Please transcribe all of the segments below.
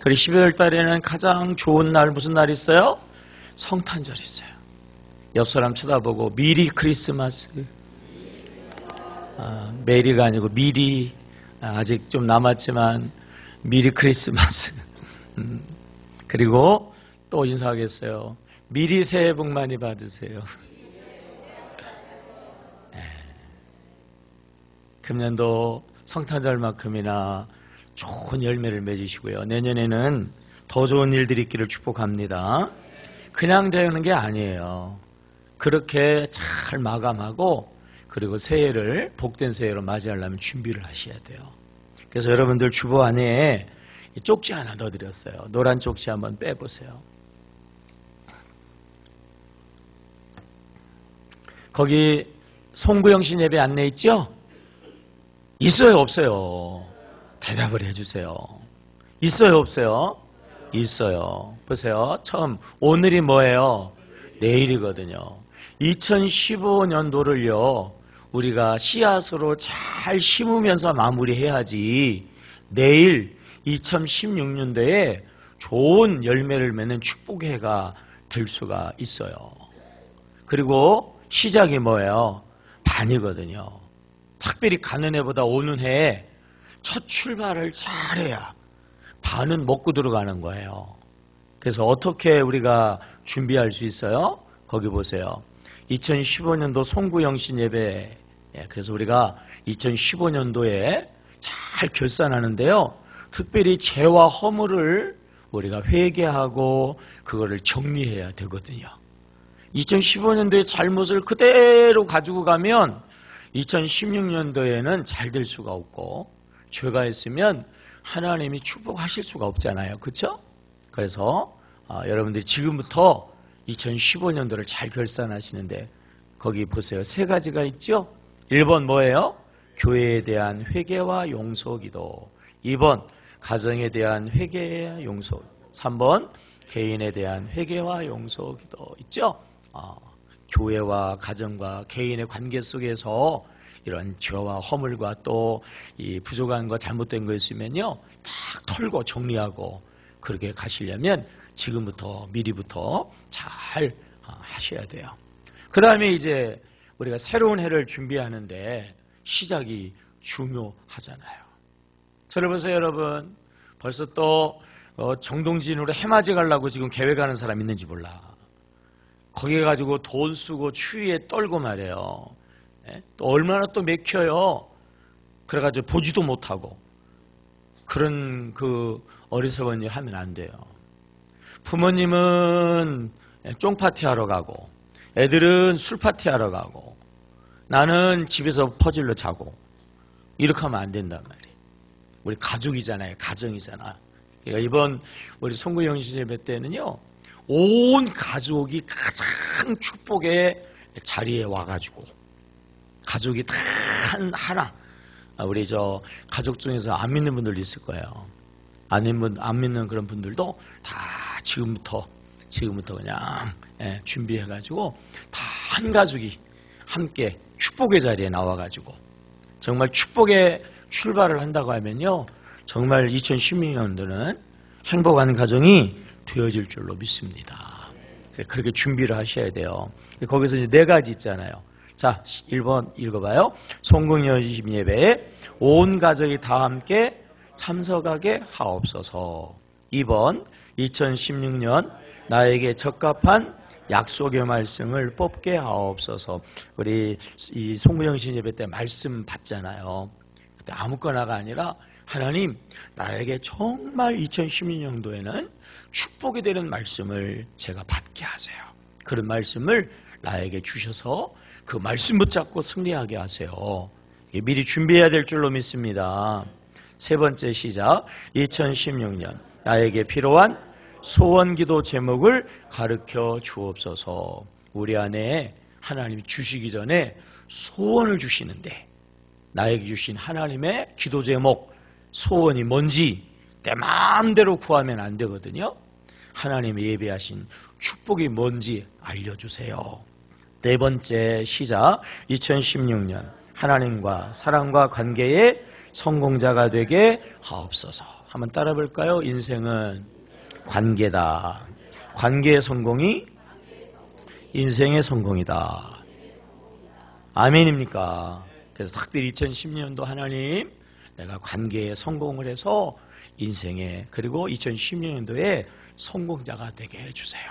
그리고 12월 달에는 가장 좋은 날 무슨 날 있어요? 성탄절이 있어요. 옆 사람 쳐다보고 미리 크리스마스. 메리가 아니고 미리, 아직 좀 남았지만 미리 크리스마스. 그리고 또 인사하겠어요. 미리 새해 복 많이 받으세요. 금년도 성탄절만큼이나 좋은 열매를 맺으시고요. 내년에는 더 좋은 일들이 있기를 축복합니다. 그냥 되는 게 아니에요. 그렇게 잘 마감하고 그리고 새해를 복된 새해로 맞이하려면 준비를 하셔야 돼요. 그래서 여러분들 주보 안에 쪽지 하나 넣어드렸어요. 노란 쪽지 한번 빼보세요. 거기 송구영신 예배 안내 있죠? 있어요, 없어요? 대답을 해주세요. 있어요, 없어요? 있어요. 보세요. 처음 오늘이 뭐예요? 내일이거든요. 2015년도를요 우리가 씨앗으로 잘 심으면서 마무리해야지 내일 2016년도에 좋은 열매를 맺는 축복의 해가 될 수가 있어요. 그리고 시작이 뭐예요? 반이거든요. 특별히 가는 해보다 오는 해에 첫 출발을 잘해야 반은 먹고 들어가는 거예요. 그래서 어떻게 우리가 준비할 수 있어요? 거기 보세요. 2015년도 송구영신 예배. 그래서 우리가 2015년도에 잘 결산하는데요. 특별히 죄와 허물을 우리가 회개하고 그거를 정리해야 되거든요. 2015년도의 잘못을 그대로 가지고 가면 2016년도에는 잘 될 수가 없고 죄가 있으면 하나님이 축복하실 수가 없잖아요. 그렇죠? 그래서 여러분들이 지금부터 2015년도를 잘 결산하시는데 거기 보세요. 세 가지가 있죠. 1번 뭐예요? 교회에 대한 회개와 용서기도. 2번 가정에 대한 회개와 용서. 3번 개인에 대한 회개와 용서기도 있죠. 교회와 가정과 개인의 관계 속에서 이런 죄와 허물과 또 이 부족한 거 잘못된 거 있으면요 딱 털고 정리하고 그렇게 가시려면 지금부터 미리부터 잘 하셔야 돼요. 그 다음에 이제 우리가 새로운 해를 준비하는데 시작이 중요하잖아요. 저를 보세요 여러분. 벌써 또 정동진으로 해맞이 가려고 지금 계획하는 사람 있는지 몰라. 거기에 가지고 돈 쓰고 추위에 떨고 말이에요. 또 얼마나 또 맥혀요. 그래가지고 보지도 못하고 그런 그 어리석은 일 하면 안 돼요. 부모님은 쫑파티 하러 가고 애들은 술파티 하러 가고 나는 집에서 퍼즐로 자고 이렇게 하면 안 된단 말이에요. 우리 가족이잖아요. 가정이잖아. 그러니까 이번 우리 송구영신 예배 때는요 온 가족이 가장 축복의 자리에 와가지고 가족이 다 하나. 우리 저 가족 중에서 안 믿는 분들도 있을 거예요. 안 믿는 그런 분들도 다 지금부터 그냥 준비해가지고 다 한 가족이 함께 축복의 자리에 나와가지고 정말 축복의 출발을 한다고 하면요 정말 2016년도는 행복한 가정이 되어질 줄로 믿습니다. 그렇게 준비를 하셔야 돼요. 거기서 이제 네 가지 있잖아요. 자, 1번 읽어봐요. 송구영신 예배에 온 가족이 다 함께 참석하게 하옵소서. 2번 2016년 나에게 적합한 약속의 말씀을 뽑게 하옵소서. 우리 이 송구영신 예배 때 말씀 받잖아요. 그때 아무거나가 아니라 하나님 나에게 정말 2016년도에는 축복이 되는 말씀을 제가 받게 하세요. 그런 말씀을 나에게 주셔서 그 말씀 붙잡고 승리하게 하세요. 미리 준비해야 될 줄로 믿습니다. 세 번째 시작. 2016년 나에게 필요한 소원기도 제목을 가르쳐 주옵소서. 우리 안에 하나님이 주시기 전에 소원을 주시는데 나에게 주신 하나님의 기도 제목 소원이 뭔지 내 마음대로 구하면 안 되거든요. 하나님이 예배하신 축복이 뭔지 알려주세요. 네 번째 시작. 2016년 하나님과 사랑과 관계의 성공자가 되게 하옵소서. 한번 따라 볼까요? 인생은 관계다. 관계의 성공이 인생의 성공이다. 아멘입니까? 그래서 특별히 2010년도 하나님, 내가 관계에 성공을 해서 인생에, 그리고 2010년도에 성공자가 되게 해주세요.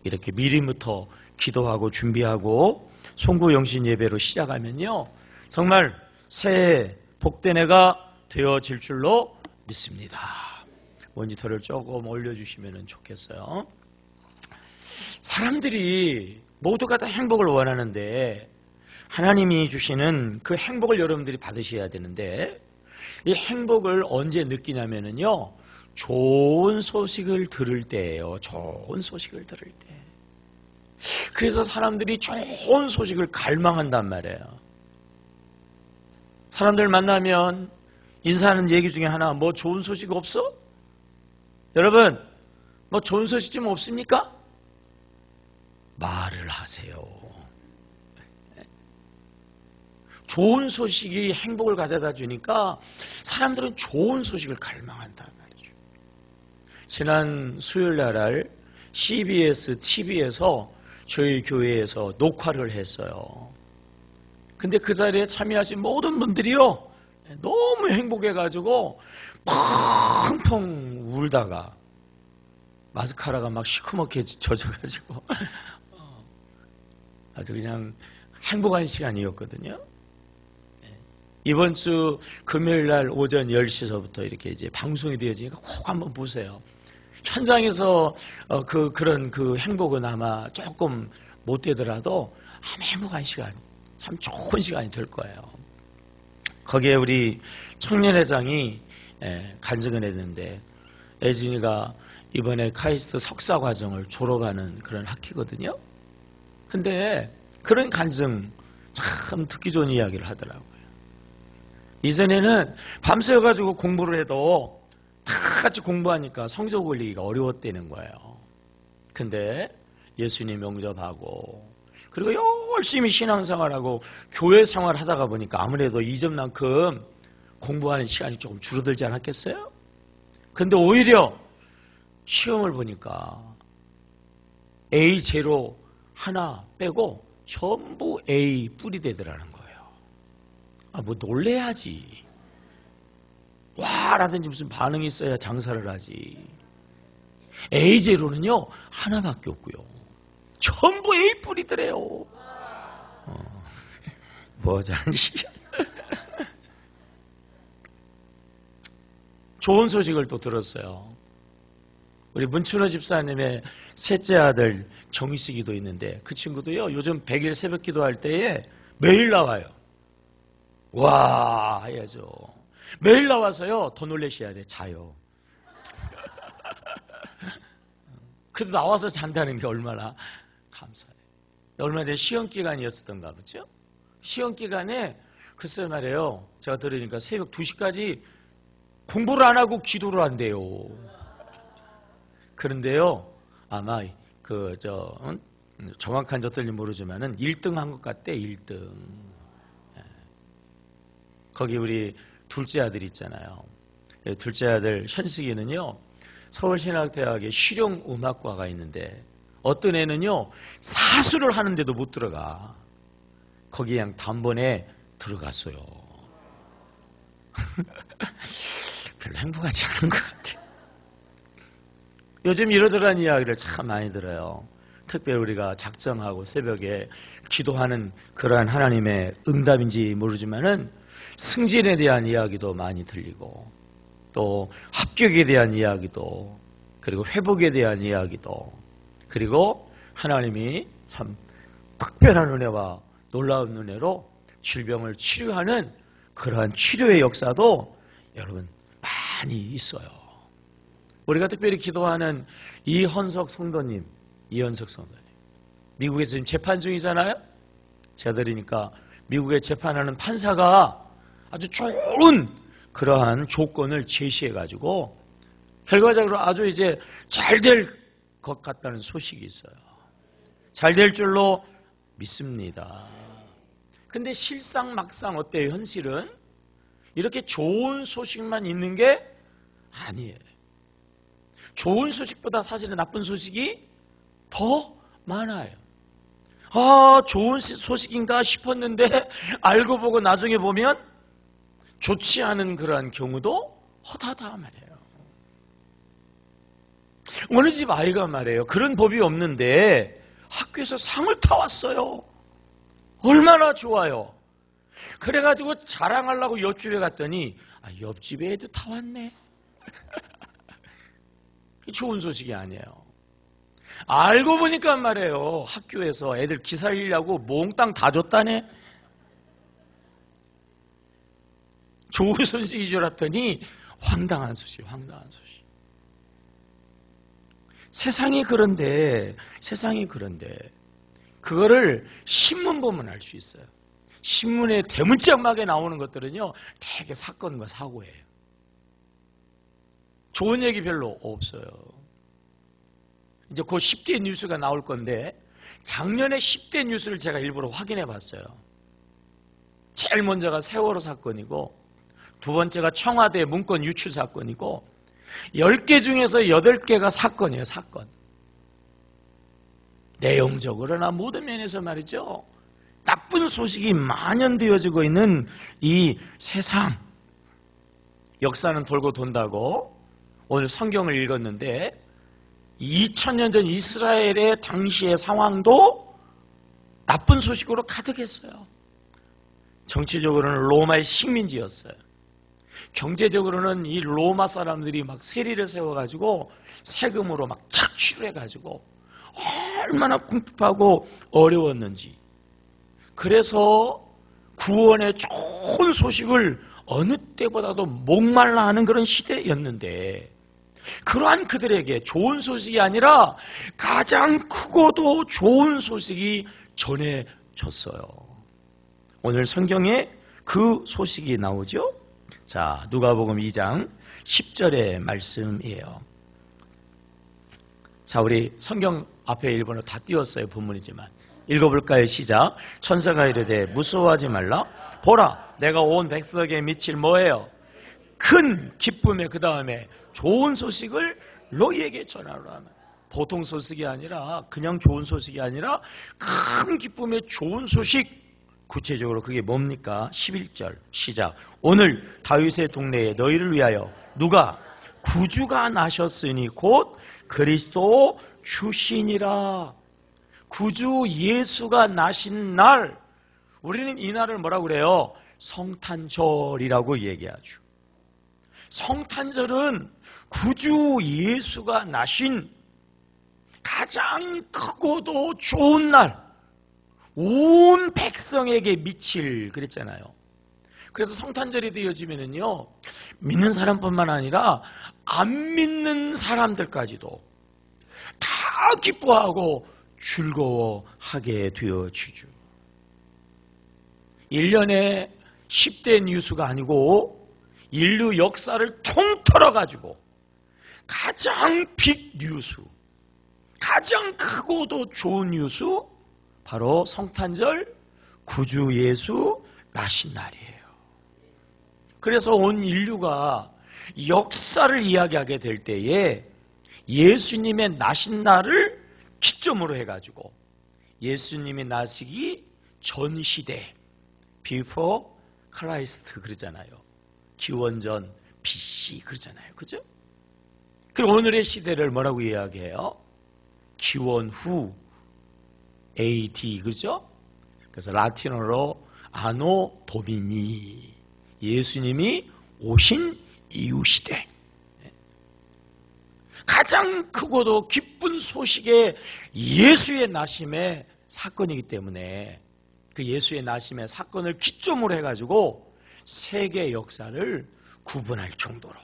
이렇게 미리부터 기도하고 준비하고 송구영신 예배로 시작하면요, 정말 새해 복된 해가 되어질 줄로 믿습니다. 모니터를 조금 올려주시면 좋겠어요. 사람들이 모두가 다 행복을 원하는데 하나님이 주시는 그 행복을 여러분들이 받으셔야 되는데, 이 행복을 언제 느끼냐면요, 좋은 소식을 들을 때예요. 좋은 소식을 들을 때. 그래서 사람들이 좋은 소식을 갈망한단 말이에요. 사람들 만나면 인사하는 얘기 중에 하나, 뭐 좋은 소식 없어? 여러분, 뭐 좋은 소식 좀 없습니까? 말을 하세요. 좋은 소식이 행복을 가져다 주니까 사람들은 좋은 소식을 갈망한단 말이죠. 지난 수요일 날 CBS TV에서 저희 교회에서 녹화를 했어요. 근데 그 자리에 참여하신 모든 분들이요, 너무 행복해가지고 펑펑 울다가 마스카라가 막 시커멓게 젖어가지고 아주 그냥 행복한 시간이었거든요. 이번 주 금요일 날 오전 10시서부터 이렇게 이제 방송이 되어지니까 꼭 한번 보세요. 현장에서 그런 행복은 아마 조금 못 되더라도 아마 행복한 시간, 참 좋은 시간이 될 거예요. 거기에 우리 청년회장이 간증을 했는데, 애진이가 이번에 카이스트 석사 과정을 졸업하는 그런 학기거든요. 근데 그런 간증 참 듣기 좋은 이야기를 하더라고요. 이전에는 밤새가지고 공부를 해도 다 같이 공부하니까 성적 올리기가 어려웠다는 거예요. 근데 예수님 영접하고, 그리고 열심히 신앙생활하고 교회 생활 하다가 보니까 아무래도 이전만큼 공부하는 시간이 조금 줄어들지 않았겠어요? 근데 오히려 시험을 보니까 A0 하나 빼고 전부 A 뿔이 되더라는 거예요. 뭐 놀래야지. 와 라든지 무슨 반응이 있어야 장사를 하지. A0는요 하나밖에 없고요, 전부 A 뿔이더래요. 뭐자는지. 좋은 소식을 또 들었어요. 우리 문춘호 집사님의 셋째 아들 정희식이도 있는데, 그 친구도요 요즘 100일 새벽 기도할 때에 매일 나와요. 와 해야죠. 매일 나와서요, 더 놀라셔야 돼. 자요. 그래도 나와서 잔다는 게 얼마나 감사해요. 얼마 전에 시험기간이었었던가 보죠. 시험기간에 글쎄 말이에요, 제가 들으니까 새벽 2시까지 공부를 안 하고 기도를 한대요. 그런데요, 아마 정확한 젖들리 모르지만은 1등 한 것 같대. 1등. 거기 우리 둘째 아들 있잖아요. 둘째 아들 현식이는요, 서울신학대학에 실용음악과가 있는데, 어떤 애는요 사수를 하는데도 못 들어가. 거기 그냥 단번에 들어갔어요. 별로 행복하지 않은 것 같아요. 요즘 이러저러한 이야기를 참 많이 들어요. 특별히 우리가 작정하고 새벽에 기도하는 그러한 하나님의 응답인지 모르지만은 승진에 대한 이야기도 많이 들리고, 또 합격에 대한 이야기도, 그리고 회복에 대한 이야기도, 그리고 하나님이 참 특별한 은혜와 놀라운 은혜로 질병을 치료하는 그러한 치료의 역사도 여러분 많이 있어요. 우리가 특별히 기도하는 이현석 성도님, 미국에서 지금 재판 중이잖아요. 제가 들으니까 미국에 재판하는 판사가 아주 좋은 그러한 조건을 제시해가지고 결과적으로 아주 이제 잘 될 것 같다는 소식이 있어요. 잘 될 줄로 믿습니다. 근데 실상 막상 어때요? 현실은 이렇게 좋은 소식만 있는 게 아니에요. 좋은 소식보다 사실은 나쁜 소식이 더 많아요. 좋은 소식인가 싶었는데 알고 보고 나중에 보면 좋지 않은 그러한 경우도 허다하다 말이에요. 어느 집 아이가 말이에요. 그런 법이 없는데 학교에서 상을 타왔어요. 얼마나 좋아요. 그래가지고 자랑하려고 옆집에 갔더니 옆집에 애도 타왔네. 좋은 소식이 아니에요. 알고 보니까 말이에요. 학교에서 애들 기살리려고 몽땅 다 줬다네. 좋은 소식인 줄 알았더니 황당한 소식. 세상이 그런데 그거를 신문 보면 알 수 있어요. 신문에 대문짝막에 나오는 것들은요 되게 사건과 사고예요. 좋은 얘기 별로 없어요. 이제 곧 10대 뉴스가 나올 건데 작년에 10대 뉴스를 제가 일부러 확인해 봤어요. 제일 먼저가 세월호 사건이고 두 번째가 청와대 문건 유출 사건이고 10개 중에서 8개가 사건이에요. 사건. 내용적으로나 모든 면에서 말이죠. 나쁜 소식이 만연되어지고 있는 이 세상. 역사는 돌고 돈다고 오늘 성경을 읽었는데 2000년 전 이스라엘의 당시의 상황도 나쁜 소식으로 가득했어요. 정치적으로는 로마의 식민지였어요. 경제적으로는 이 로마 사람들이 막 세리를 세워가지고 세금으로 막 착취를 해가지고 얼마나 궁핍하고 어려웠는지. 그래서 구원의 좋은 소식을 어느 때보다도 목말라 하는 그런 시대였는데 그러한 그들에게 좋은 소식이 아니라 가장 크고도 좋은 소식이 전해졌어요. 오늘 성경에 그 소식이 나오죠. 자, 누가복음 2장 10절의 말씀이에요. 자, 우리 성경 앞에 일본어 다 띄웠어요. 본문이지만 읽어볼까요? 시작. 천사가 이르되 무서워하지 말라. 보라, 내가 온 백성에게 미칠 뭐예요? 큰 기쁨의 그 다음에 좋은 소식을 너희에게 전하라. 보통 소식이 아니라 그냥 좋은 소식이 아니라 큰 기쁨의 좋은 소식. 구체적으로 그게 뭡니까? 11절 시작. 오늘 다윗의 동네에 너희를 위하여 누가? 구주가 나셨으니 곧 그리스도 주시니라. 구주 예수가 나신 날, 우리는 이 날을 뭐라고 그래요? 성탄절이라고 얘기하죠. 성탄절은 구주 예수가 나신 가장 크고도 좋은 날, 온 백성에게 미칠 그랬잖아요. 그래서 성탄절이 되어지면은요, 믿는 사람뿐만 아니라 안 믿는 사람들까지도 다 기뻐하고 즐거워하게 되어지죠. 1년에 10대 뉴스가 아니고 인류 역사를 통틀어 가지고 가장 빅 뉴스, 가장 크고도 좋은 뉴스, 바로 성탄절 구주 예수 나신 날이에요. 그래서 온 인류가 역사를 이야기하게 될 때에 예수님의 나신 날을 기점으로 해가지고 예수님이 나시기 전 시대, before Christ 그러잖아요. 기원전 BC 그러잖아요. 그죠? 그리고 오늘의 시대를 뭐라고 이야기해요? 기원 후 AD 그죠? 그래서 라틴어로 아노 도미니, 예수님이 오신 이후 시대. 가장 크고도 기쁜 소식의 예수의 나심의 사건이기 때문에 그 예수의 나심의 사건을 기점으로 해가지고 세계 역사를 구분할 정도로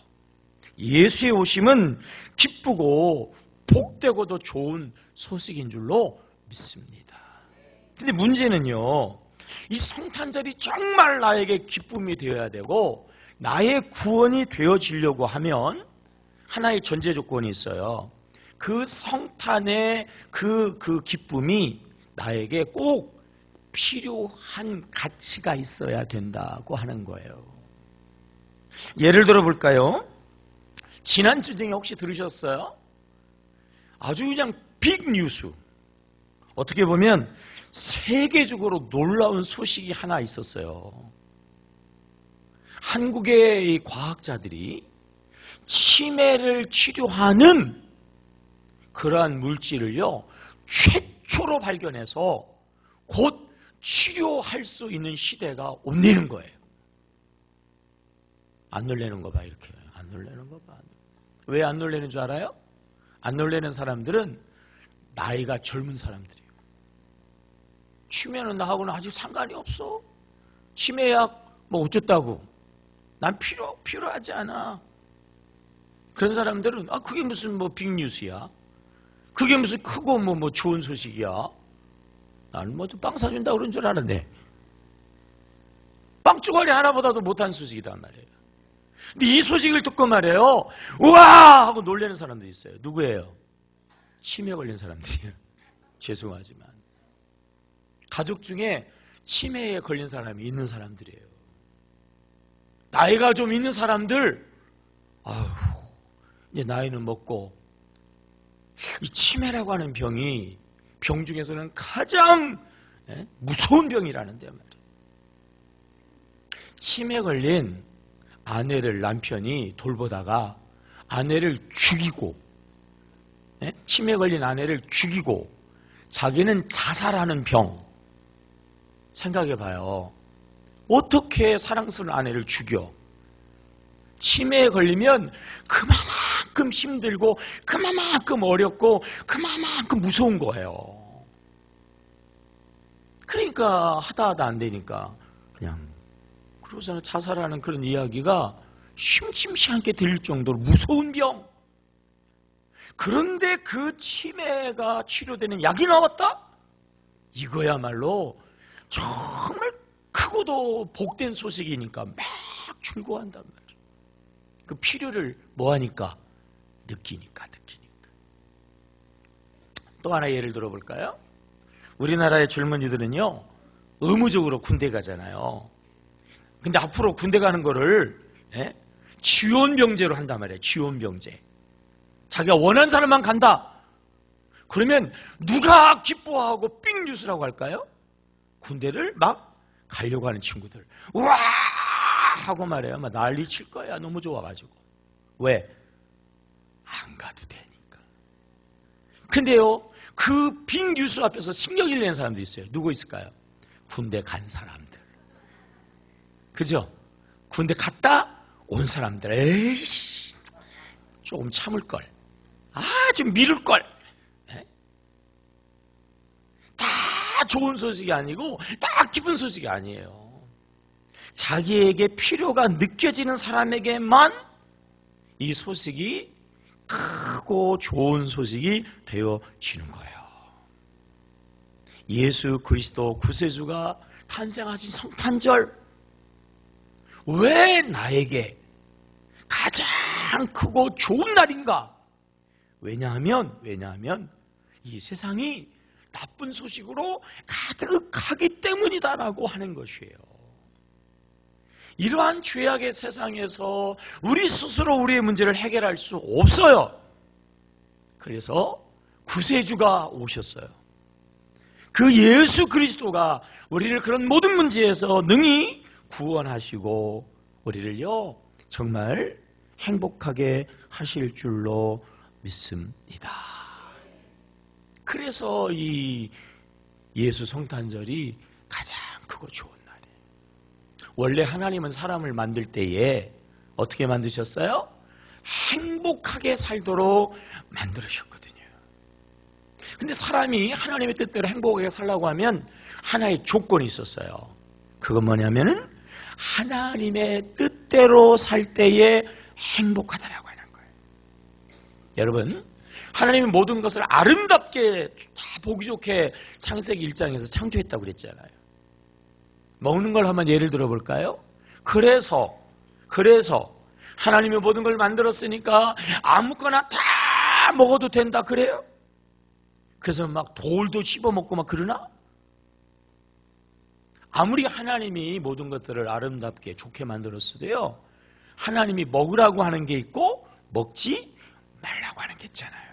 예수의 오심은 기쁘고 복되고도 좋은 소식인 줄로 믿습니다. 근데 문제는요, 이 성탄절이 정말 나에게 기쁨이 되어야 되고 나의 구원이 되어지려고 하면 하나의 전제 조건이 있어요. 그 성탄의 그 기쁨이 나에게 꼭 필요한 가치가 있어야 된다고 하는 거예요. 예를 들어 볼까요? 지난주 중에 혹시 들으셨어요? 아주 그냥 빅 뉴스. 어떻게 보면 세계적으로 놀라운 소식이 하나 있었어요. 한국의 이 과학자들이 치매를 치료하는 그러한 물질을요, 최초로 발견해서 곧 치료할 수 있는 시대가 온다는 거예요. 안 놀라는 거 봐, 이렇게. 안 놀라는 거 봐. 왜 안 놀라는 줄 알아요? 안 놀라는 사람들은 나이가 젊은 사람들이에요. 치매는 나하고는 아직 상관이 없어. 치매약 뭐 어쨌다고. 난 필요하지 않아. 그런 사람들은 그게 무슨 뭐 빅뉴스야. 그게 무슨 크고 뭐 좋은 소식이야. 나는 뭐 좀 빵 사준다 그런 줄 알았네. 빵주거리 하나보다도 못한 소식이단 말이에요. 근데 이 소식을 듣고 말이에요. 우와! 하고 놀라는 사람들이 있어요. 누구예요? 치매 걸린 사람들이에요. 죄송하지만. 가족 중에 치매에 걸린 사람이 있는 사람들이에요. 나이가 좀 있는 사람들, 이제 나이는 먹고, 이 치매라고 하는 병이 병 중에서는 가장 무서운 병이라는데 말이에요. 치매 걸린 아내를 남편이 돌보다가 아내를 죽이고, 치매 걸린 아내를 죽이고 자기는 자살하는 병. 생각해 봐요. 어떻게 사랑스러운 아내를 죽여? 치매에 걸리면 그만큼 힘들고 그만큼 어렵고 그만큼 무서운 거예요. 그러니까 하다 안 되니까 그냥 그러고서는 자살하는 그런 이야기가 심심치 않게 들릴 정도로 무서운 병. 그런데 그 치매가 치료되는 약이 나왔다? 이거야말로 정말 크고도 복된 소식이니까 막 출고한단 말이에요. 그 필요를 뭐하니까? 느끼니까. 또 하나 예를 들어볼까요? 우리나라의 젊은이들은요, 의무적으로 군대 가잖아요. 근데 앞으로 군대 가는 거를 지원병제로 한단 말이에요. 지원병제. 자기가 원하는 사람만 간다. 그러면 누가 기뻐하고 빅 뉴스라고 할까요? 군대를 막 가려고 하는 친구들. 우와! 하고 말해요. 막 난리 칠 거야. 너무 좋아가지고. 왜? 안 가도 되니까. 근데요, 그 빅 뉴스 앞에서 신경을 내는 사람도 있어요. 누구 있을까요? 군대 간 사람들. 그죠? 군대 갔다 온 사람들. 에이씨, 조금 참을걸. 좀 미룰걸. 다 좋은 소식이 아니고 다 기쁜 소식이 아니에요. 자기에게 필요가 느껴지는 사람에게만 이 소식이 크고 좋은 소식이 되어지는 거예요. 예수 그리스도 구세주가 탄생하신 성탄절, 왜 나에게 가장 크고 좋은 날인가? 왜냐하면 이 세상이 나쁜 소식으로 가득하기 때문이다라고 하는 것이에요. 이러한 죄악의 세상에서 우리 스스로 우리의 문제를 해결할 수 없어요. 그래서 구세주가 오셨어요. 그 예수 그리스도가 우리를 그런 모든 문제에서 능히 구원하시고 우리를요 정말 행복하게 하실 줄로 믿습니다. 그래서 이 예수 성탄절이 가장 크고 좋은 날이에요. 원래 하나님은 사람을 만들 때에 어떻게 만드셨어요? 행복하게 살도록 만들으셨거든요. 근데 사람이 하나님의 뜻대로 행복하게 살라고 하면 하나의 조건이 있었어요. 그건 뭐냐면은 하나님의 뜻대로 살 때에 행복하다라고 하는 거예요. 여러분, 하나님이 모든 것을 아름답게 다 보기 좋게 창세기 1장에서 창조했다고 그랬잖아요. 먹는 걸 한번 예를 들어볼까요? 그래서 하나님이 모든 걸 만들었으니까 아무거나 다 먹어도 된다 그래요? 그래서 막 돌도 씹어먹고 막 그러나? 아무리 하나님이 모든 것들을 아름답게 좋게 만들었어도요, 하나님이 먹으라고 하는 게 있고 먹지 말라고 하는 게 있잖아요.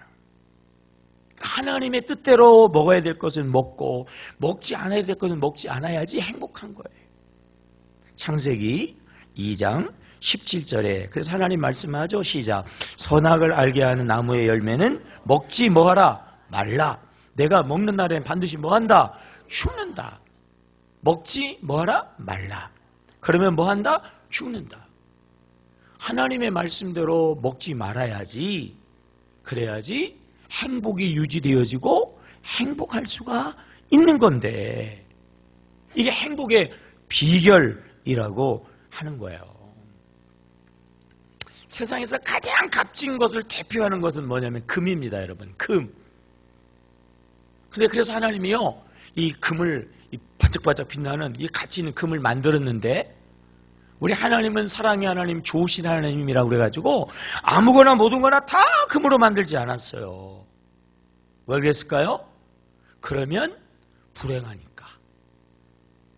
하나님의 뜻대로 먹어야 될 것은 먹고 먹지 않아야 될 것은 먹지 않아야지 행복한 거예요. 창세기 2장 17절에 그래서 하나님 말씀하죠. 시작. 선악을 알게 하는 나무의 열매는 먹지 뭐하라 말라. 내가 먹는 날엔 반드시 뭐한다? 죽는다. 먹지 뭐하라 말라. 그러면 뭐한다? 죽는다. 하나님의 말씀대로 먹지 말아야지. 그래야지 행복이 유지되어지고 행복할 수가 있는 건데 이게 행복의 비결이라고 하는 거예요. 세상에서 가장 값진 것을 대표하는 것은 뭐냐면 금입니다, 여러분. 금. 근데 그래서 하나님이요, 이 금을 이 반짝반짝 빛나는 이 가치 있는 금을 만들었는데 우리 하나님은 사랑의 하나님, 좋으신 하나님이라고 그래가지고 아무거나 모든 거나 다 금으로 만들지 않았어요. 왜 그랬을까요? 그러면 불행하니까.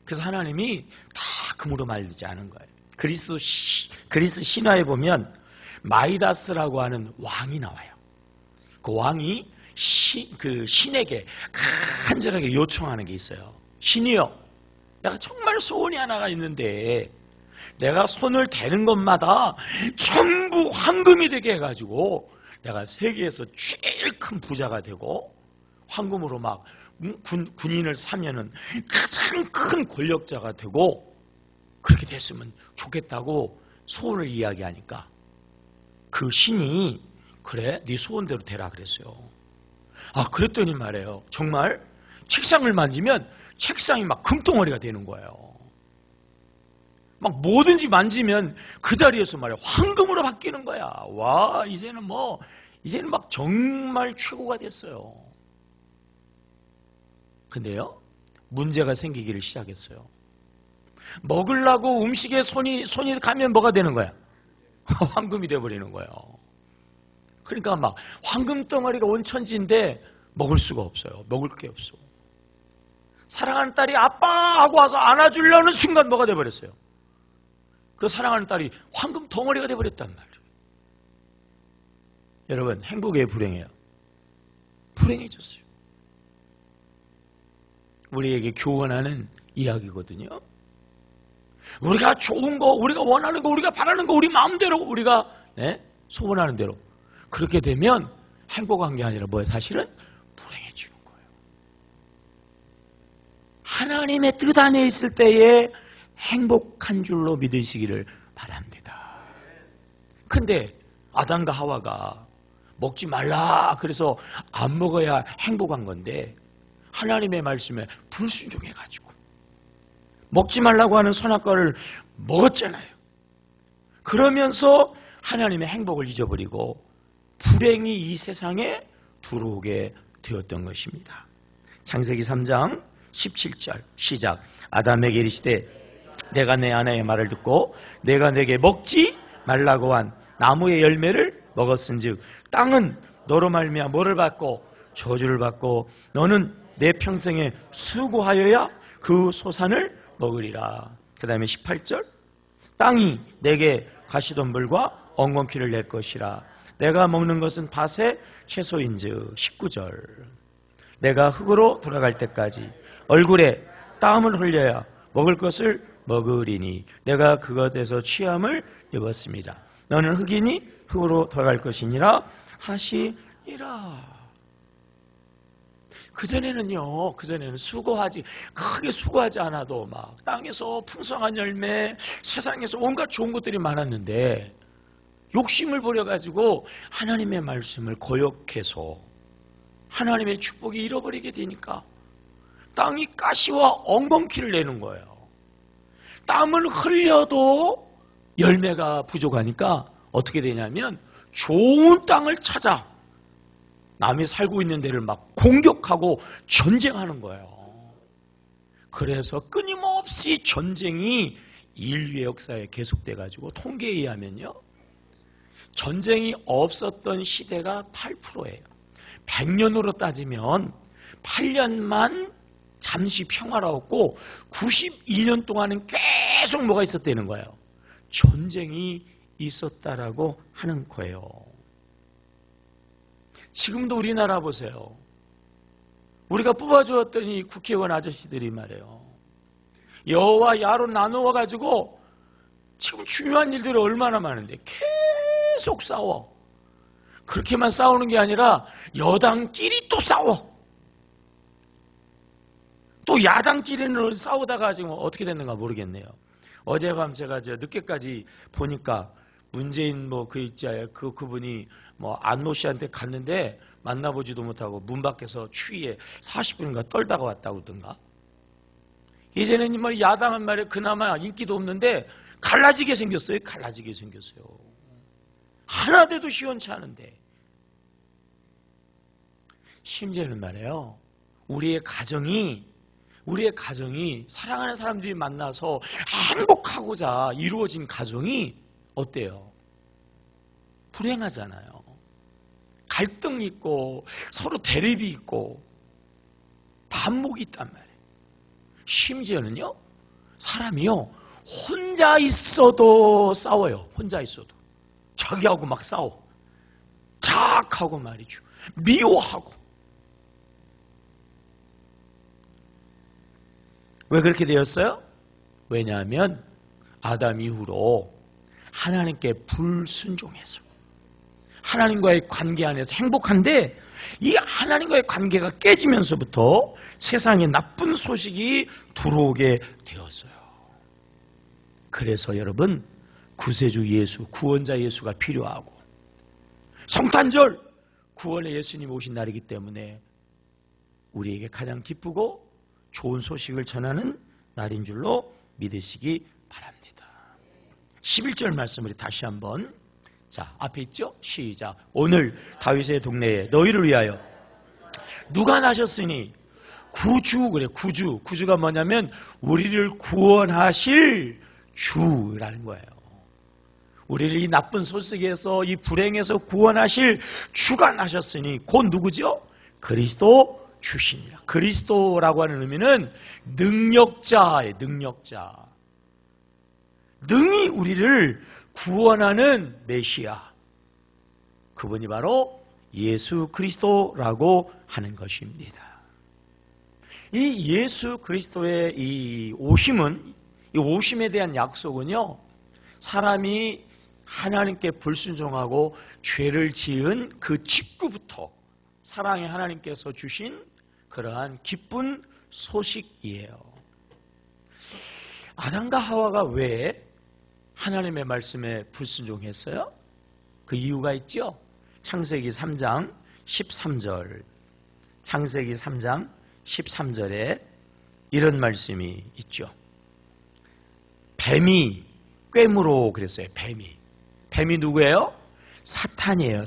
그래서 하나님이 다 금으로 만들지 않은 거예요. 그리스 신화에 보면 마이다스라고 하는 왕이 나와요. 그 왕이 신에게 간절하게 요청하는 게 있어요. 신이여, 내가 정말 소원이 하나가 있는데 내가 손을 대는 것마다 전부 황금이 되게 해가지고 내가 세계에서 제일 큰 부자가 되고 황금으로 막 군인을 사면은 가장 큰 권력자가 되고 그렇게 됐으면 좋겠다고 소원을 이야기하니까 그 신이 그래 네 소원대로 되라 그랬어요. 아, 그랬더니 말이에요. 정말 책상을 만지면 책상이 막 금덩어리가 되는 거예요. 막 뭐든지 만지면 그 자리에서 말이야 황금으로 바뀌는 거야. 와, 이제는 막 정말 최고가 됐어요. 근데요, 문제가 생기기를 시작했어요. 먹으려고 음식에 손이 가면 뭐가 되는 거야? 황금이 돼버리는 거예요. 그러니까 막 황금 덩어리가 온 천지인데 먹을 수가 없어요. 먹을 게 없어. 사랑하는 딸이 아빠 하고 와서 안아주려는 순간 뭐가 돼버렸어요? 그 사랑하는 딸이 황금 덩어리가 돼버렸단 말이에요. 여러분, 행복에 불행해요. 불행해졌어요. 우리에게 교훈하는 이야기거든요. 우리가 좋은 거, 우리가 원하는 거, 우리가 바라는 거, 우리 마음대로 우리가 소원하는 대로 그렇게 되면 행복한 게 아니라 뭐예요? 사실은 불행해지는 거예요. 하나님의 뜻 안에 있을 때에 행복한 줄로 믿으시기를 바랍니다. 근데 아담과 하와가 먹지 말라 그래서 안 먹어야 행복한 건데 하나님의 말씀에 불순종해가지고 먹지 말라고 하는 선악과를 먹었잖아요. 그러면서 하나님의 행복을 잊어버리고 불행이 이 세상에 들어오게 되었던 것입니다. 창세기 3장 17절 시작. 아담에게 이르시되 내가 내 아내의 말을 듣고 내가 내게 먹지 말라고 한 나무의 열매를 먹었은즉 땅은 너로 말미암아 뭐를 받고 저주를 받고 너는 내 평생에 수고하여야 그 소산을 먹으리라. 그 다음에 18절 땅이 내게 가시덤불과 엉겅퀴를 낼 것이라. 내가 먹는 것은 밭의 채소인즉. 19절 내가 흙으로 돌아갈 때까지 얼굴에 땀을 흘려야 먹을 것을 먹으리니 내가 그것에서 취함을 입었습니다. 너는 흙이니 흙으로 돌아갈 것이니라 하시니라. 그전에는 크게 수고하지 않아도 막 땅에서 풍성한 열매, 세상에서 온갖 좋은 것들이 많았는데 욕심을 부려가지고 하나님의 말씀을 거역해서 하나님의 축복이 잃어버리게 되니까 땅이 가시와 엉겅퀴를 내는 거예요. 땀을 흘려도 열매가 부족하니까 어떻게 되냐면 좋은 땅을 찾아 남이 살고 있는 데를 막 공격하고 전쟁하는 거예요. 그래서 끊임없이 전쟁이 인류의 역사에 계속돼가지고 통계에 의하면요, 전쟁이 없었던 시대가 8%예요. 100년으로 따지면 8년만 잠시 평화로웠고 92년 동안은 계속 뭐가 있었다는 거예요? 전쟁이 있었다라고 하는 거예요. 지금도 우리나라 보세요. 우리가 뽑아주었더니 국회의원 아저씨들이 말해요. 여와 야로 나누어 가지고 지금 중요한 일들이 얼마나 많은데 계속 싸워. 그렇게만 싸우는 게 아니라 여당끼리 또 싸워. 또 야당끼리는 싸우다가 지금 어떻게 됐는가 모르겠네요. 어젯밤 제가 늦게까지 보니까 문재인 그 있자요. 그분이 안모 씨한테 갔는데 만나보지도 못하고 문 밖에서 추위에 40분인가 떨다가 왔다고 하던가. 이제는 야당은 말이야 그나마 인기도 없는데 갈라지게 생겼어요. 갈라지게 생겼어요. 하나 돼도 시원치 않은데. 심지어는 말이에요. 우리의 가정이 사랑하는 사람들이 만나서 행복하고자 이루어진 가정이 어때요? 불행하잖아요. 갈등이 있고 서로 대립이 있고 반목이 있단 말이에요. 심지어는요. 사람이요. 혼자 있어도 싸워요. 혼자 있어도. 자기하고 막 싸워. 자학하고 말이죠. 미워하고. 왜 그렇게 되었어요? 왜냐하면 아담 이후로 하나님께 불순종해서 하나님과의 관계 안에서 행복한데 이 하나님과의 관계가 깨지면서부터 세상에 나쁜 소식이 들어오게 되었어요. 그래서 여러분 구세주 예수, 구원자 예수가 필요하고 성탄절 구원의 예수님 오신 날이기 때문에 우리에게 가장 기쁘고 좋은 소식을 전하는 날인 줄로 믿으시기 바랍니다. 11절 말씀 우리 다시 한번 자 앞에 있죠? 시작. 오늘 다윗의 동네에 너희를 위하여 누가 나셨으니 구주 그래 구주가 뭐냐면 우리를 구원하실 주라는 거예요. 우리를 이 나쁜 소식에서 이 불행에서 구원하실 주가 나셨으니 곧 누구죠? 그리스도 주시니라. 그리스도라고 하는 의미는 능력자의 능력자. 능히 우리를 구원하는 메시아. 그분이 바로 예수 그리스도라고 하는 것입니다. 이 예수 그리스도의 이 오심은 이 오심에 대한 약속은요. 사람이 하나님께 불순종하고 죄를 지은 그 직후부터 사랑의 하나님께서 주신 그러한 기쁜 소식이에요. 아담과 하와가 왜 하나님의 말씀에 불순종했어요? 그 이유가 있죠. 창세기 3장 13절 창세기 3장 13절에 이런 말씀이 있죠. 뱀이 꾀무로 그랬어요. 뱀이 누구예요? 사탄이에요.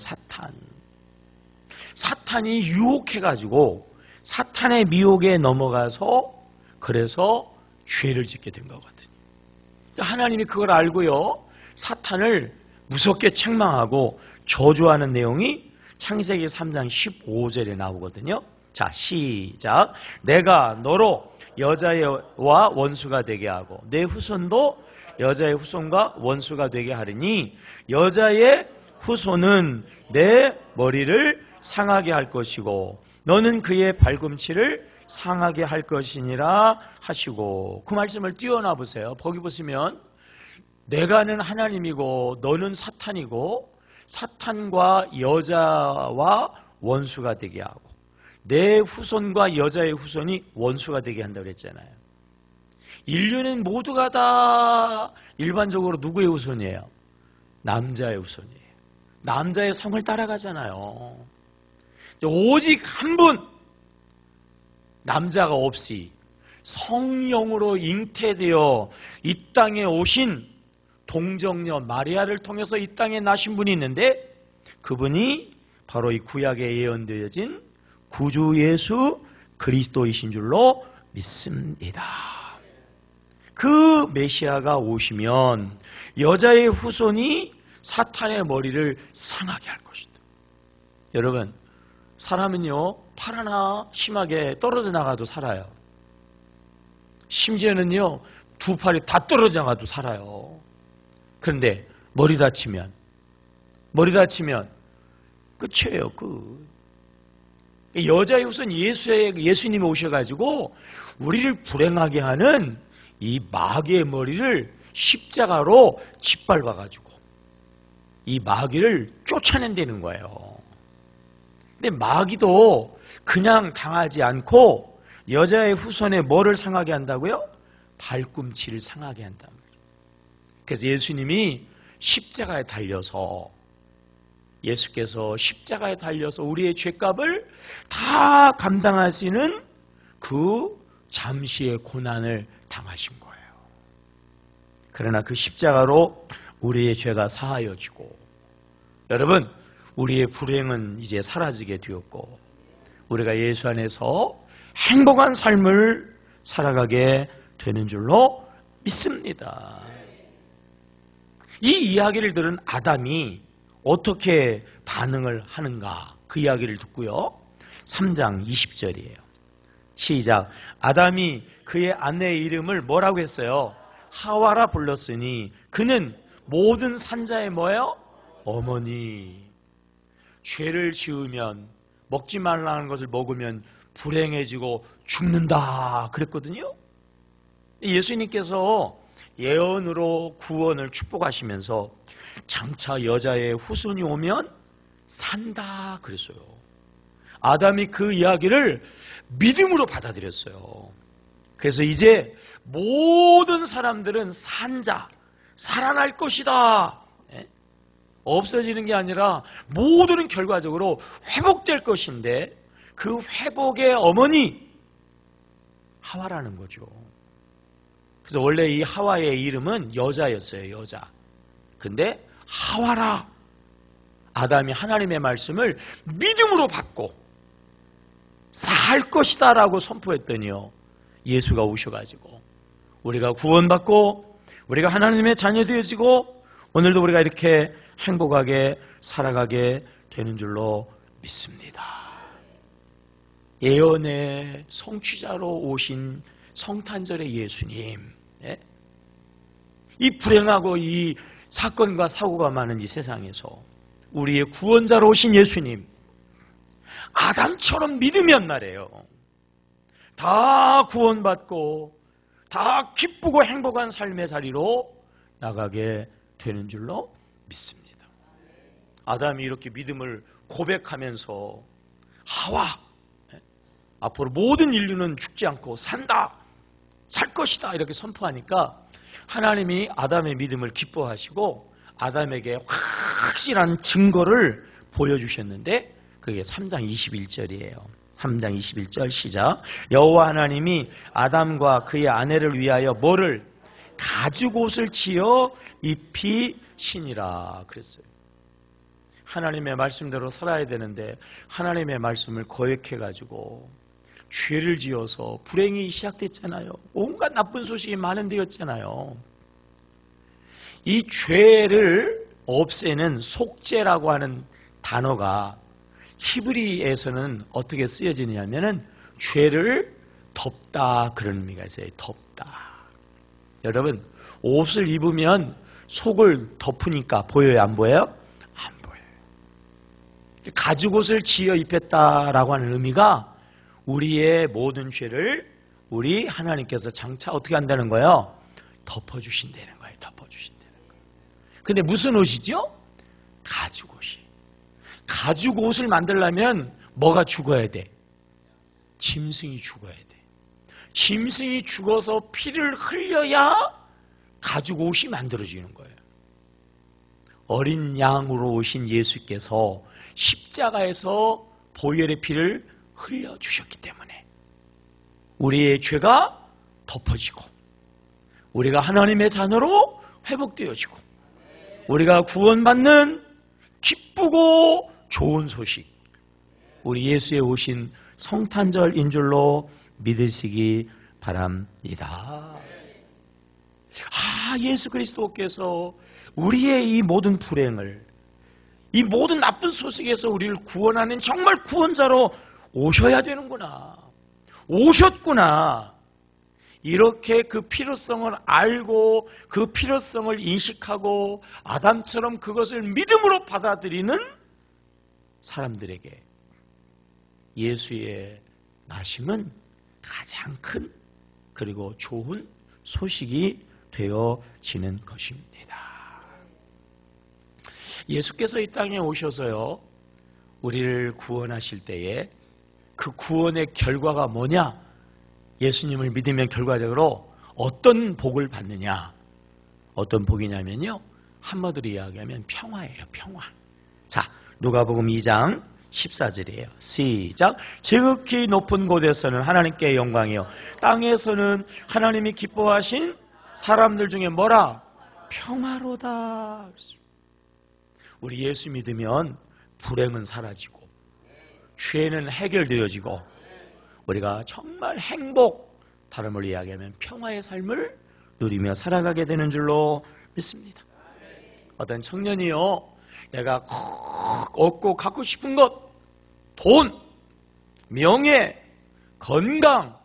사탄이 유혹해가지고 사탄의 미혹에 넘어가서 그래서 죄를 짓게 된 거거든요. 하나님이 그걸 알고요. 사탄을 무섭게 책망하고 저주하는 내용이 창세기 3장 15절에 나오거든요. 자, 시작. 내가 너로 여자와 원수가 되게 하고 내 후손도 여자의 후손과 원수가 되게 하리니 여자의 후손은 내 머리를 상하게 할 것이고 너는 그의 발꿈치를 상하게 할 것이니라 하시고 그 말씀을 띄워놔 보세요. 거기 보시면 내가는 하나님이고 너는 사탄이고 사탄과 여자와 원수가 되게 하고 내 후손과 여자의 후손이 원수가 되게 한다고 그랬잖아요. 인류는 모두가 다 일반적으로 누구의 후손이에요? 남자의 후손이에요. 남자의 성을 따라가잖아요. 오직 한 분 남자가 없이 성령으로 잉태되어 이 땅에 오신 동정녀 마리아를 통해서 이 땅에 나신 분이 있는데 그분이 바로 이 구약에 예언되어진 구주 예수 그리스도이신 줄로 믿습니다. 그 메시아가 오시면 여자의 후손이 사탄의 머리를 상하게 할 것이다. 여러분 사람은요 팔 하나 심하게 떨어져 나가도 살아요. 심지어는요 두 팔이 다 떨어져 나가도 살아요. 그런데 머리 다치면 끝이에요. 여자의 후손 예수님이 오셔가지고 우리를 불행하게 하는 이 마귀의 머리를 십자가로 짓밟아가지고 이 마귀를 쫓아낸다는 거예요. 근데 마귀도 그냥 당하지 않고 여자의 후손에 뭐를 상하게 한다고요? 발꿈치를 상하게 한단 말이에요. 그래서 예수님이 십자가에 달려서 예수께서 십자가에 달려서 우리의 죄값을 다 감당하시는 그 잠시의 고난을 당하신 거예요. 그러나 그 십자가로 우리의 죄가 사하여지고 여러분 우리의 불행은 이제 사라지게 되었고 우리가 예수 안에서 행복한 삶을 살아가게 되는 줄로 믿습니다. 이 이야기를 들은 아담이 어떻게 반응을 하는가 그 이야기를 듣고요. 3장 20절이에요. 시작. 아담이 그의 아내의 이름을 뭐라고 했어요? 하와라 불렀으니 그는 모든 산자의 뭐예요? 어머니. 죄를 지으면 먹지 말라는 것을 먹으면 불행해지고 죽는다 그랬거든요. 예수님께서 예언으로 구원을 축복하시면서 장차 여자의 후손이 오면 산다 그랬어요. 아담이 그 이야기를 믿음으로 받아들였어요. 그래서 이제 모든 사람들은 산자, 살아날 것이다. 없어지는 게 아니라 모두는 결과적으로 회복될 것인데 그 회복의 어머니 하와라는 거죠. 그래서 원래 이 하와의 이름은 여자였어요. 여자. 근데 하와라. 아담이 하나님의 말씀을 믿음으로 받고 살 것이다 라고 선포했더니요. 예수가 오셔가지고 우리가 구원받고 우리가 하나님의 자녀 되어지고 오늘도 우리가 이렇게 행복하게 살아가게 되는 줄로 믿습니다. 예언의 성취자로 오신 성탄절의 예수님. 이 불행하고 이 사건과 사고가 많은 이 세상에서 우리의 구원자로 오신 예수님. 아담처럼 믿으면 말이에요. 다 구원받고 다 기쁘고 행복한 삶의 자리로 나가게 되는 줄로 믿습니다. 아담이 이렇게 믿음을 고백하면서 하와 앞으로 모든 인류는 죽지 않고 산다, 살 것이다 이렇게 선포하니까 하나님이 아담의 믿음을 기뻐하시고 아담에게 확실한 증거를 보여주셨는데 그게 3장 21절이에요. 3장 21절 시작. 여호와 하나님이 아담과 그의 아내를 위하여 뭐를? 가죽옷을 지어 입히시니라 그랬어요. 하나님의 말씀대로 살아야 되는데 하나님의 말씀을 거역해가지고 죄를 지어서 불행이 시작됐잖아요. 온갖 나쁜 소식이 많은데였잖아요. 이 죄를 없애는 속죄라고 하는 단어가 히브리에서는 어떻게 쓰여지냐면은 죄를 덮다 그런 의미가 있어요. 덮다. 여러분 옷을 입으면 속을 덮으니까 보여요? 안 보여요? 안 보여요. 가죽옷을 지어 입혔다라고 하는 의미가 우리의 모든 죄를 우리 하나님께서 장차 어떻게 한다는 거예요? 덮어주신다는 거예요. 덮어주신다는 거예요. 근데 무슨 옷이죠? 가죽옷이. 가죽옷을 만들려면 뭐가 죽어야 돼? 짐승이 죽어야 돼. 짐승이 죽어서 피를 흘려야 가죽옷이 만들어지는 거예요. 어린 양으로 오신 예수께서 십자가에서 보혈의 피를 흘려주셨기 때문에 우리의 죄가 덮어지고 우리가 하나님의 자녀로 회복되어지고 우리가 구원받는 기쁘고 좋은 소식 우리 예수의 오신 성탄절인 줄로 믿으시기 바랍니다. 예수 그리스도께서 우리의 이 모든 불행을 이 모든 나쁜 소식에서 우리를 구원하는 정말 구원자로 오셔야 되는구나. 오셨구나. 이렇게 그 필요성을 알고 그 필요성을 인식하고 아담처럼 그것을 믿음으로 받아들이는 사람들에게 예수의 나심은 가장 큰 그리고 좋은 소식이 되어지는 것입니다. 예수께서 이 땅에 오셔서요, 우리를 구원하실 때에 그 구원의 결과가 뭐냐? 예수님을 믿으면 결과적으로 어떤 복을 받느냐? 어떤 복이냐면요, 한마디로 이야기하면 평화예요. 평화. 자, 누가복음 2장 14절이에요. 시작. 지극히 높은 곳에서는 하나님께 영광이요, 땅에서는 하나님이 기뻐하신 사람들 중에 뭐라? 평화로다. 우리 예수 믿으면 불행은 사라지고 죄는 해결되어지고 우리가 정말 행복, 다름을 이야기하면 평화의 삶을 누리며 살아가게 되는 줄로 믿습니다. 어떤 청년이요, 내가 꼭 얻고 갖고 싶은 것, 돈, 명예, 건강,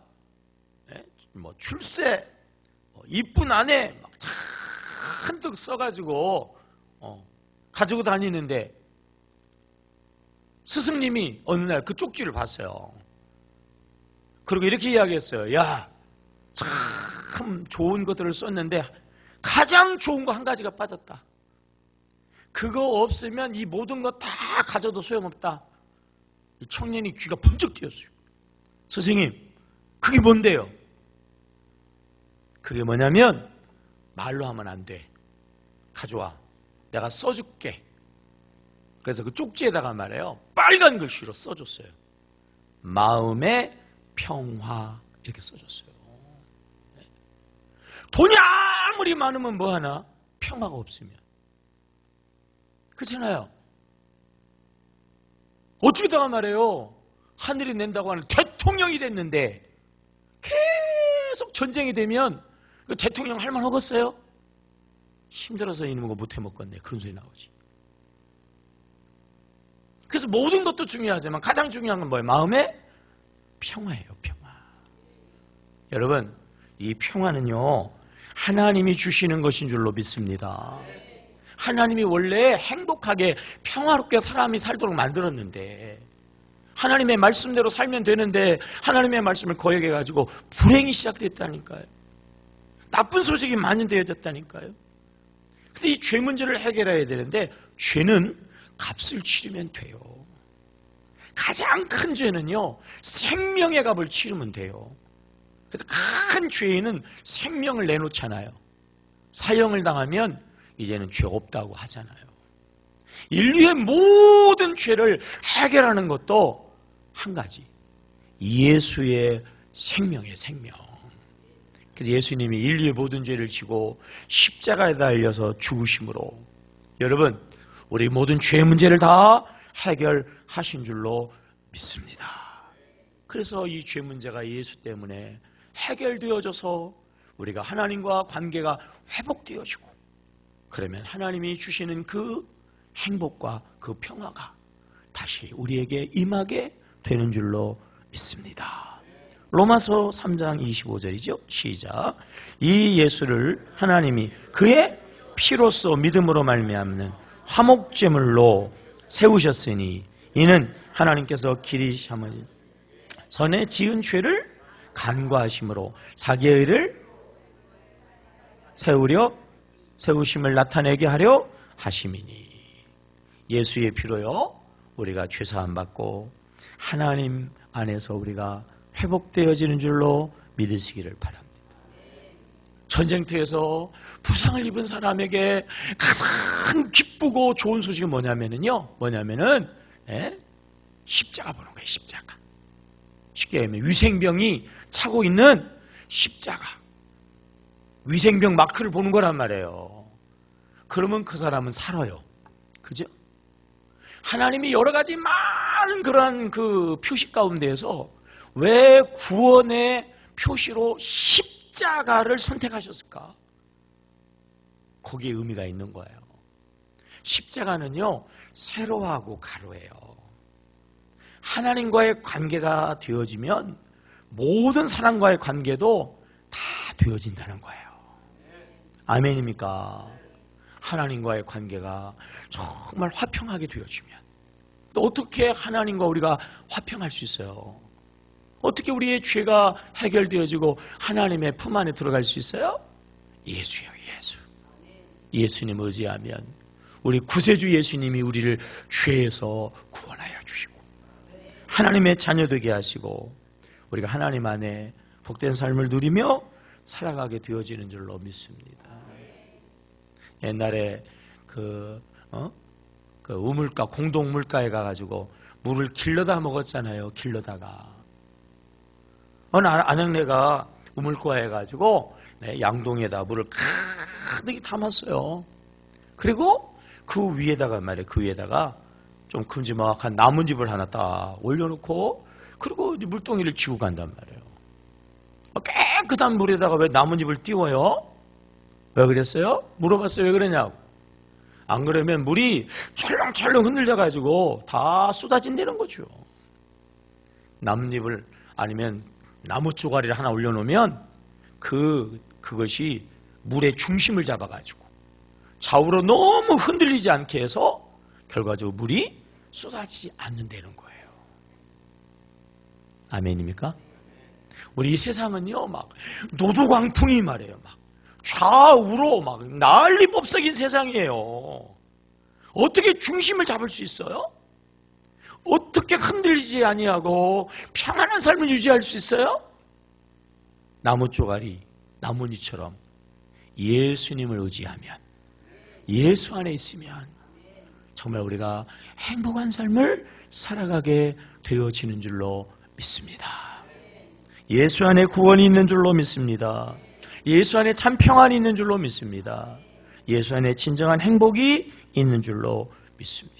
출세, 이쁜 아내 막 잔뜩 써가지고 가지고 다니는데 스승님이 어느 날 그 쪽지를 봤어요. 그리고 이렇게 이야기했어요. 야, 참 좋은 것들을 썼는데 가장 좋은 거 한 가지가 빠졌다. 그거 없으면 이 모든 거 다 가져도 소용없다. 이 청년이 귀가 번쩍 띄었어요. 선생님, 그게 뭔데요? 그게 뭐냐면 말로 하면 안 돼. 가져와. 내가 써줄게. 그래서 그 쪽지에다가 말해요, 빨간 글씨로 써줬어요. 마음의 평화, 이렇게 써줬어요. 돈이 아무리 많으면 뭐하나? 평화가 없으면. 그렇잖아요. 어떻게다가 말해요, 하늘이 낸다고 하는 대통령이 됐는데 계속 전쟁이 되면 그 대통령 할 말 하겠어요? 힘들어서 이놈 거 못해 먹겠네, 그런 소리 나오지. 그래서 모든 것도 중요하지만 가장 중요한 건 뭐예요? 마음의 평화예요. 평화. 여러분, 이 평화는요, 하나님이 주시는 것인 줄로 믿습니다. 하나님이 원래 행복하게 평화롭게 사람이 살도록 만들었는데 하나님의 말씀대로 살면 되는데 하나님의 말씀을 거역해가지고 불행이 시작됐다니까요. 나쁜 소식이 만연되어졌다니까요. 그래서 이 죄 문제를 해결해야 되는데 죄는 값을 치르면 돼요. 가장 큰 죄는요, 생명의 값을 치르면 돼요. 그래서 큰 죄에는 생명을 내놓잖아요. 사형을 당하면 이제는 죄 없다고 하잖아요. 인류의 모든 죄를 해결하는 것도 한 가지, 예수의 생명의 생명. 그래서 예수님이 인류의 모든 죄를 지고 십자가에 달려서 죽으심으로 여러분, 우리 모든 죄 문제를 다 해결하신 줄로 믿습니다. 그래서 이 죄 문제가 예수 때문에 해결되어져서 우리가 하나님과 관계가 회복되어지고, 그러면 하나님이 주시는 그 행복과 그 평화가 다시 우리에게 임하게 되는 줄로 믿습니다. 로마서 3장 25절이죠. 시작. 이 예수를 하나님이 그의 피로써 믿음으로 말미암는 화목제물로 세우셨으니 이는 하나님께서 길이 삼으신 선에 지은 죄를 간과하심으로 자기의 의를 세우심을 나타내게 하려 하심이니, 예수의 피로요 우리가 죄사함 받고 하나님 안에서 우리가 회복되어지는 줄로 믿으시기를 바랍니다. 전쟁터에서 부상을 입은 사람에게 가장 기쁘고 좋은 소식은 뭐냐면은 십자가 보는 거예요. 십자가. 쉽게 얘기하면 위생병이 차고 있는 십자가, 위생병 마크를 보는 거란 말이에요. 그러면 그 사람은 살아요. 그죠? 하나님이 여러 가지 많은 그러한 그 표시 가운데에서 왜 구원의 표시로 십자가를 선택하셨을까? 거기에 의미가 있는 거예요. 십자가는요, 세로하고 가로예요. 하나님과의 관계가 되어지면 모든 사람과의 관계도 다 되어진다는 거예요. 아멘입니까? 하나님과의 관계가 정말 화평하게 되어지면 또 어떻게 하나님과 우리가 화평할 수 있어요? 어떻게 우리의 죄가 해결되어지고 하나님의 품 안에 들어갈 수 있어요? 예수요, 예수. 예수님 의지하면 우리 구세주 예수님이 우리를 죄에서 구원하여 주시고 하나님의 자녀 되게 하시고 우리가 하나님 안에 복된 삶을 누리며 살아가게 되어지는 줄로 믿습니다. 옛날에 그 우물가, 공동물가에 가가지고 물을 길러다 먹었잖아요. 길러다가. 어느 아낙네가 우물가에 가지고 양동에다 물을 가득 담았어요. 그리고 그 위에다가 말이에요. 그 위에다가 좀 큼지막한 나뭇잎을 하나 딱 올려놓고 그리고 물동이를 쥐고 간단 말이에요. 깨끗한 물에다가 왜 나뭇잎을 띄워요? 왜 그랬어요? 물어봤어요. 왜 그러냐고. 안 그러면 물이 철렁철렁 흔들려가지고 다 쏟아진다는 거죠. 나뭇잎을 아니면 나무 쪼가리를 하나 올려놓으면 그것이 물의 중심을 잡아가지고 좌우로 너무 흔들리지 않게 해서 결과적으로 물이 쏟아지지 않는다는 거예요. 아멘입니까? 우리 이 세상은요, 막 노도광풍이 말이에요. 막 좌우로 막 난리 법석인 세상이에요. 어떻게 중심을 잡을 수 있어요? 어떻게 흔들리지 아니하고 평안한 삶을 유지할 수 있어요? 나무 쪼가리, 나뭇잎처럼 예수님을 의지하면, 예수 안에 있으면 정말 우리가 행복한 삶을 살아가게 되어지는 줄로 믿습니다. 예수 안에 구원이 있는 줄로 믿습니다. 예수 안에 참 평안이 있는 줄로 믿습니다. 예수 안에 진정한 행복이 있는 줄로 믿습니다.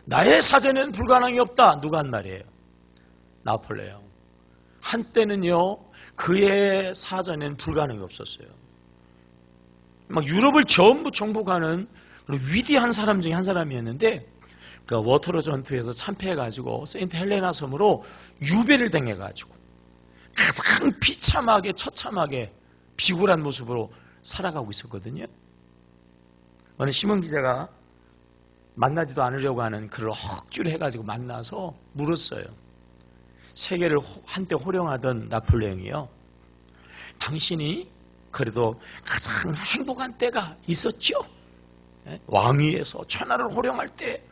나의 사전에는 불가능이 없다. 누가 한 말이에요? 나폴레옹. 한때는요, 그의 사전에는 불가능이 없었어요. 막 유럽을 전부 정복하는 위대한 사람 중에 한 사람이었는데, 그 워터로 전투에서 참패해가지고 세인트 헬레나 섬으로 유배를 당해가지고 가장 비참하게 처참하게 비굴한 모습으로 살아가고 있었거든요. 어느 신문 기자가 만나지도 않으려고 하는 그를 억지로 해가지고 만나서 물었어요. 세계를 한때 호령하던 나폴레옹이요. 당신이 그래도 가장 행복한 때가 있었죠? 왕위에서 천하를 호령할 때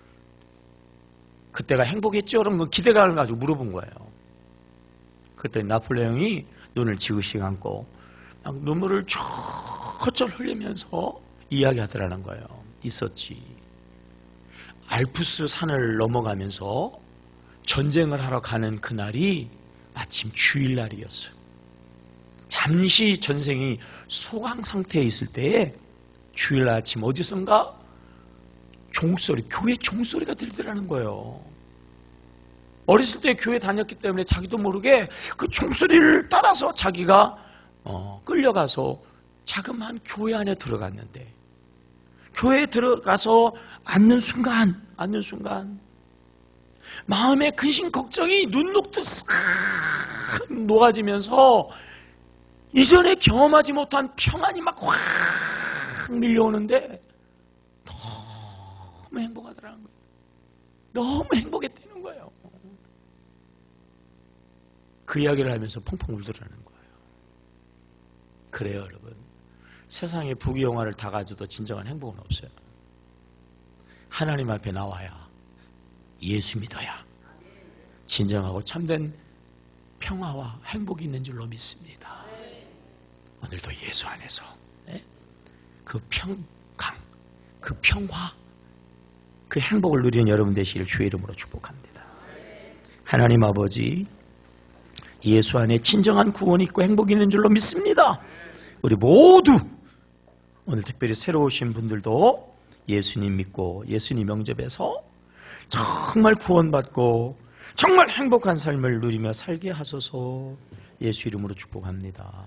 그때가 행복했죠? 그런 거 기대감을 가지고 물어본 거예요. 그때 나폴레옹이 눈을 지그시 감고 막 눈물을 쫄쫄 흘리면서 이야기하더라는 거예요. 있었지. 알프스 산을 넘어가면서 전쟁을 하러 가는 그날이 마침 주일날이었어요. 잠시 전생이 소강 상태에 있을 때에 주일날 아침 어디선가 종소리, 교회 종소리가 들리더라는 거예요. 어렸을 때 교회 다녔기 때문에 자기도 모르게 그 종소리를 따라서 자기가 끌려가서 자그마한 교회 안에 들어갔는데 교회에 들어가서 앉는 순간 마음의 근심 걱정이 눈 녹듯 싹 녹아지면서 이전에 경험하지 못한 평안이 막 확 밀려오는데 너무 행복하더라는 거예요. 너무 행복했다는 거예요. 그 이야기를 하면서 펑펑 울더라는 거예요. 그래요, 여러분. 세상의 부귀영화를 다 가져도 진정한 행복은 없어요. 하나님 앞에 나와야, 예수 믿어야 진정하고 참된 평화와 행복이 있는 줄로 믿습니다. 오늘도 예수 안에서 그 평강, 그 평화, 그 행복을 누리는 여러분 되시기를 주의 이름으로 축복합니다. 하나님 아버지, 예수 안에 진정한 구원이 있고 행복이 있는 줄로 믿습니다. 우리 모두 오늘 특별히 새로 오신 분들도 예수님 믿고 예수님 영접해서 정말 구원받고 정말 행복한 삶을 누리며 살게 하소서. 예수 이름으로 축복합니다.